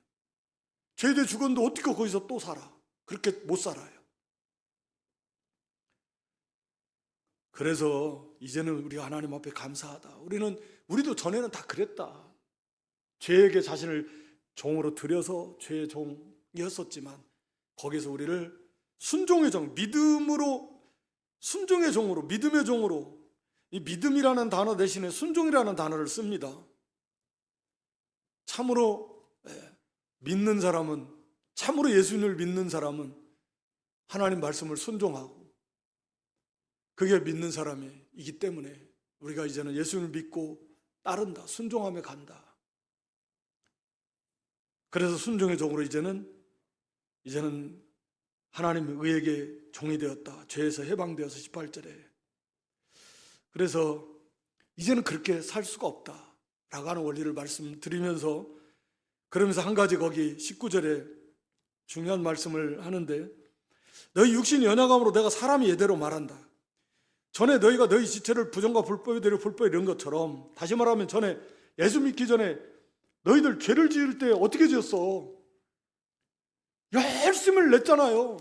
죄에 대해 죽었는데 어떻게 거기서 또 살아? 그렇게 못 살아요. 그래서 이제는 우리가 하나님 앞에 감사하다. 우리도 전에는 다 그랬다. 죄에게 자신을 종으로 들여서 죄의 종이었었지만 거기서 우리를 순종의 종, 믿음으로, 순종의 종으로, 믿음의 종으로, 이 믿음이라는 단어 대신에 순종이라는 단어를 씁니다. 참으로 믿는 사람은, 참으로 예수님을 믿는 사람은 하나님 말씀을 순종하고 그게 믿는 사람이기 때문에 우리가 이제는 예수님을 믿고 따른다, 순종하며 간다. 그래서 순종의 종으로 이제는 하나님의 의에게 종이 되었다. 죄에서 해방되어서 18절에. 그래서 이제는 그렇게 살 수가 없다라고 하는 원리를 말씀드리면서, 그러면서 한 가지 거기 19절에 중요한 말씀을 하는데, 너희 육신이 연약함으로 내가 사람이 예대로 말한다. 전에 너희가 너희 지체를 부정과 불법에 대려 불법에 이런 것처럼, 다시 말하면 전에 예수 믿기 전에 너희들 죄를 지을 때 어떻게 지었어? 열심을 냈잖아요.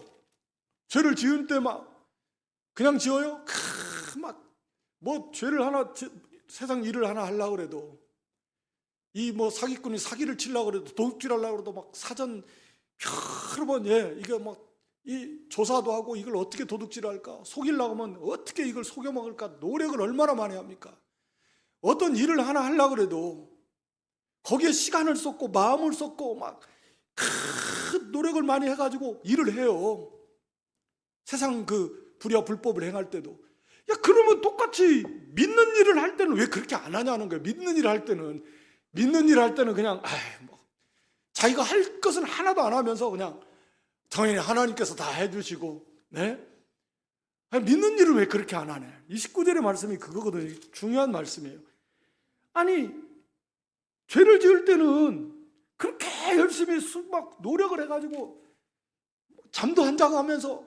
죄를 지을 때 막 그냥 지어요? 죄를 하나, 세상 일을 하나 하려고 그래도, 사기꾼이 사기를 치려고 그래도, 도둑질 하려고 그래도 막 사전 여러 번, 이게 이 조사도 하고 이걸 어떻게 도둑질할까? 속이려고 하면 어떻게 이걸 속여 먹을까? 노력을 얼마나 많이 합니까? 어떤 일을 하나 하려고 그래도 거기에 시간을 쏟고 마음을 쏟고 큰 노력을 많이 해가지고 일을 해요. 세상 그 불의와 불법을 행할 때도. 그러면 똑같이 믿는 일을 할 때는 왜 그렇게 안 하냐는 거예요. 믿는 일을 할 때는 그냥 자기가 할 것은 하나도 안 하면서 그냥 당연히 하나님께서 다 해주시고, 믿는 일을 왜 그렇게 안 하냐. 이 19절의 말씀이 그거거든요. 중요한 말씀이에요. 아니, 죄를 지을 때는 그렇게 열심히 막 노력을 해가지고 잠도 안 자면서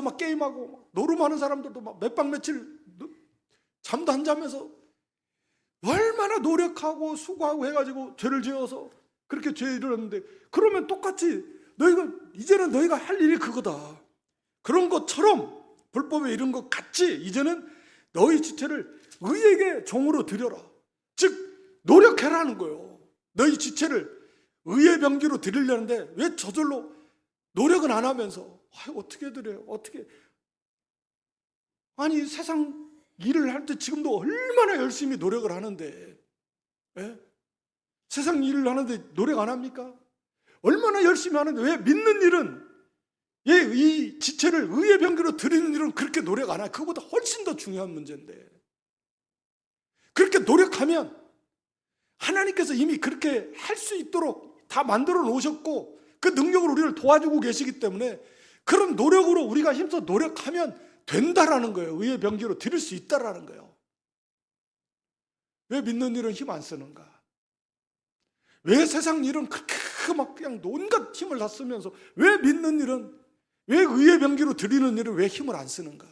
막 게임하고 노름하는 사람들도 막 몇 박 며칠 잠도 안 자면서 얼마나 노력하고 수고하고 해가지고 죄를 지어서 그렇게 죄를 했는데, 그러면 똑같이 이제는 너희가 할 일이 그거다. 그런 것처럼 불법에 이른 것 같이 이제는 너희 지체를 의에게 종으로 드려라. 즉 노력해라는 거예요. 너희 지체를 의의 병기로 드리려는데 왜 저절로 노력은 안 하면서 어떻게 드려요? 어떻게? 아니, 세상 일을 할 때 지금도 얼마나 열심히 노력을 하는데, 세상 일을 하는데 노력 안 합니까? 얼마나 열심히 하는데 왜 믿는 일은, 이 지체를 의의 병기로 드리는 일은 그렇게 노력 안 해요? 그거보다 훨씬 더 중요한 문제인데, 그렇게 노력하면 하나님께서 이미 그렇게 할 수 있도록 다 만들어 놓으셨고 그 능력으로 우리를 도와주고 계시기 때문에 그런 노력으로 우리가 힘써 노력하면 된다라는 거예요. 의의 병기로 드릴 수 있다라는 거예요. 왜 믿는 일은 힘 안 쓰는가? 왜 세상 일은 그렇게 막 그냥 온갖 힘을 다 쓰면서 왜 믿는 일은, 왜 의의 병기로 드리는 일은 왜 힘을 안 쓰는가?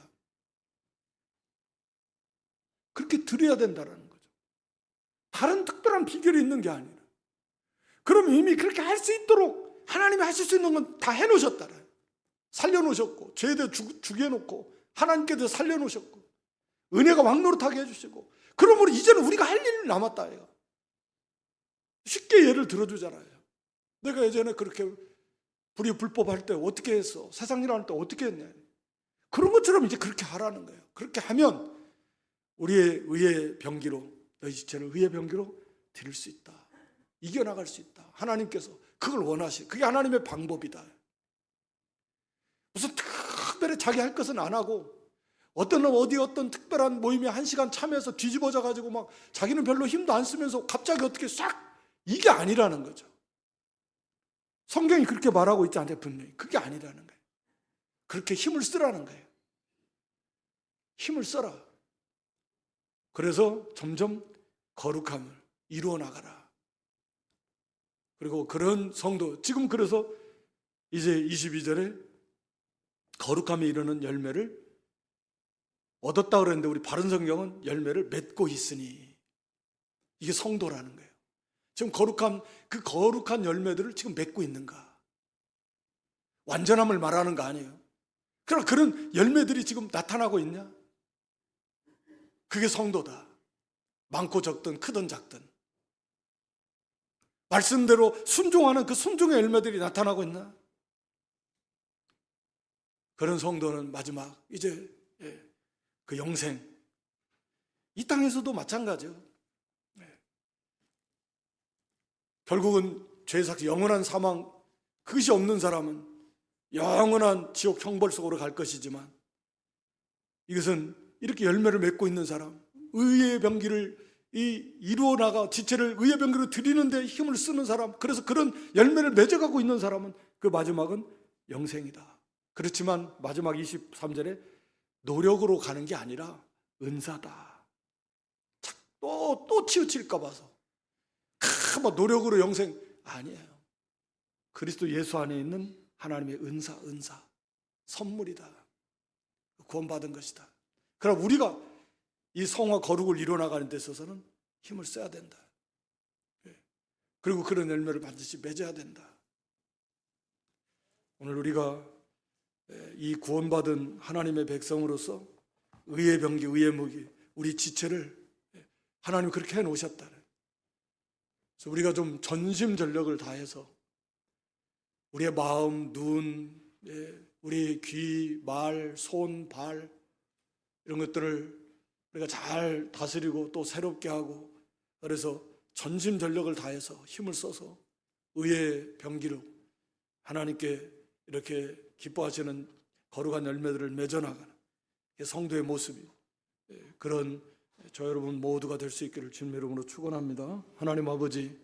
그렇게 드려야 된다는 거죠. 다른 특별한 비결이 있는 게 아니라. 그럼 이미 그렇게 할 수 있도록 하나님이 하실 수 있는 건 다 해놓으셨다라. 살려놓으셨고, 죄대 죽여놓고, 하나님께서 살려놓으셨고, 은혜가 왕노릇하게 해주시고, 그러므로 이제는 우리가 할 일이 남았다. 얘가. 쉽게 예를 들어주잖아요. 내가 예전에 그렇게 불법할 때 어떻게 했어? 세상 일 할 때 어떻게 했냐? 그런 것처럼 이제 그렇게 하라는 거예요. 그렇게 하면 우리의 의의 병기로, 너희 지체를 의의 병기로 드릴 수 있다. 이겨나갈 수 있다. 하나님께서 그걸 원하시. 그게 하나님의 방법이다. 무슨 특별히 자기 할 것은 안 하고 어떤 특별한 모임에 1시간 참여해서 뒤집어져 가지고 막 자기는 별로 힘도 안 쓰면서 갑자기 어떻게 싹, 이게 아니라는 거죠. 성경이 그렇게 말하고 있지 않아요, 분명히. 그게 아니라는 거예요. 그렇게 힘을 쓰라는 거예요. 힘을 써라. 그래서 점점 거룩함을 이루어 나가라. 그리고 그런 성도, 지금 그래서 이제 22절에 거룩함에 이르는 열매를 얻었다 그랬는데 우리 바른 성경은 열매를 맺고 있으니, 이게 성도라는 거예요. 지금 그 거룩한 열매들을 지금 맺고 있는가? 완전함을 말하는 거 아니에요. 그러나 그런 열매들이 지금 나타나고 있냐? 그게 성도다. 많고 적든 크든 작든 말씀대로 순종하는 그 순종의 열매들이 나타나고 있나? 그런 성도는 마지막 이제 그 영생, 이 땅에서도 마찬가지죠. 결국은 죄삭 영원한 사망, 그것이 없는 사람은 영원한 지옥 형벌 속으로 갈 것이지만, 이것은 이렇게 열매를 맺고 있는 사람, 의의 병기를 이루어 나가 지체를 의의 병기로 드리는데 힘을 쓰는 사람, 그래서 그런 열매를 맺어가고 있는 사람은 그 마지막은 영생이다. 그렇지만 마지막 23절에 노력으로 가는 게 아니라 은사다. 또 치우칠까 봐서 막 노력으로 영생, 아니에요. 그리스도 예수 안에 있는 하나님의 은사, 선물이다. 구원받은 것이다. 그럼 우리가 이 성화 거룩을 이뤄나가는 데 있어서는 힘을 써야 된다. 그리고 그런 열매를 반드시 맺어야 된다. 오늘 우리가 이 구원받은 하나님의 백성으로서 의의 병기, 의의 무기, 우리 지체를 하나님 그렇게 해놓으셨다. 그래서 우리가 좀 전심전력을 다해서 우리의 마음, 눈, 우리 귀, 말, 손, 발, 이런 것들을 우리가 잘 다스리고 또 새롭게 하고, 그래서 전심전력을 다해서 힘을 써서 의의 병기로 하나님께 이렇게 기뻐하시는 거룩한 열매들을 맺어나가는 성도의 모습이, 그런 저 여러분 모두가 될 수 있기를 주님의 이름으로 축원합니다. 하나님 아버지,